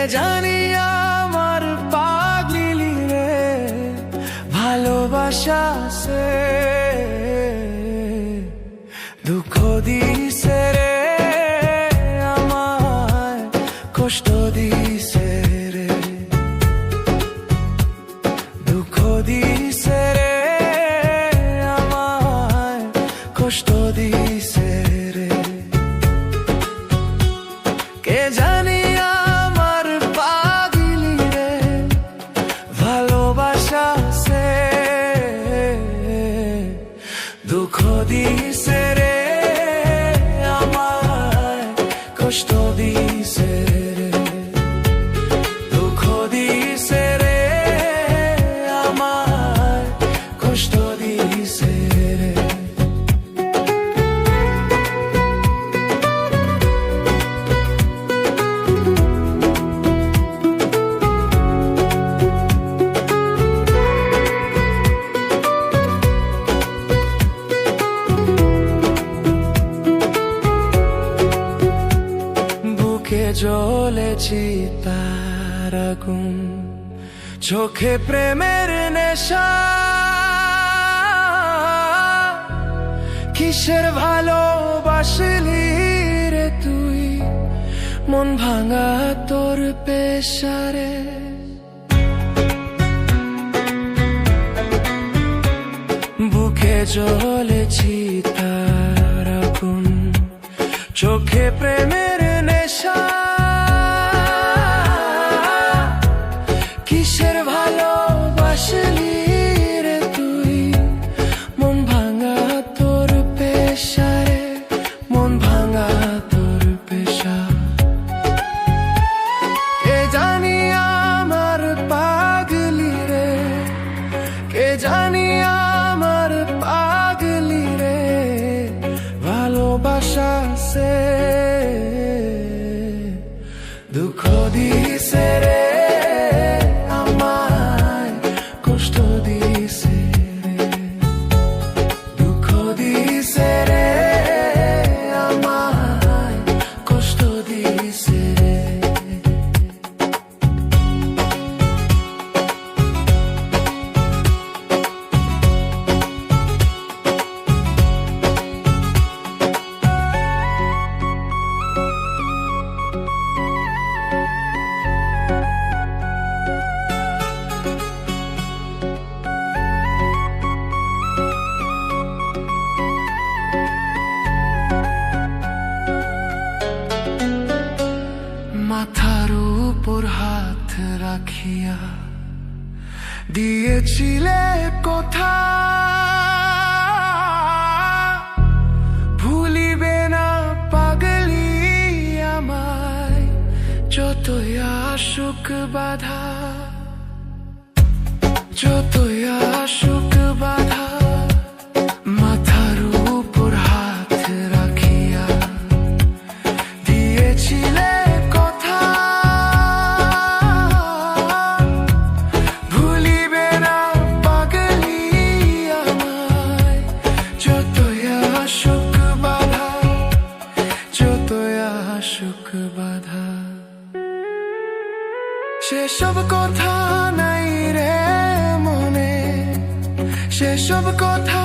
জানি আমার পাগলি রে ভালোবাসা সে দুঃখ দিছে রে আমায় কষ্ট দিছে রে দুঃখ দিছে রে আমায় কষ্ট দিছে রে কে জানি আমার পাগলি রে ভালোবাসা সে দুঃখ দিছে রে আমায় কষ্ট দিছে রে দুঃখ দিছে রে আমায় কষ্ট দিছে রে জ্বলেছি তার আগুন চোখে প্রেমের নেশা কিসের ভালোবাসলি রে তুই মন ভাঙা তোর পেশারে বুকে জ্বলেছি তার আগুন চোখে প্রেমের নেশা কিসের ভালোবাসলি রে তুই মন ভাঙা তোর পেশারে মন ভাঙা তোর পেশা কে জানি আমার পাগলি রে কে জানি আমার পাগলি রে ভালোবাসা সে দুঃখ দিছে রে আমায় কষ্ট দিছে রে দুঃখ দিছে রে আমায় কষ্ট দিছে রে মাথার উপর হাত রাখিয়া দিয়েছিলে কথা ভুলিবে না পাগলি আমায় যতই আসুক বাধা যতই আসুক বাধা মাথার উপর হাত রাখিয়া দিয়েছিলে সেসব কথা নাই রে মনে সেসব কথা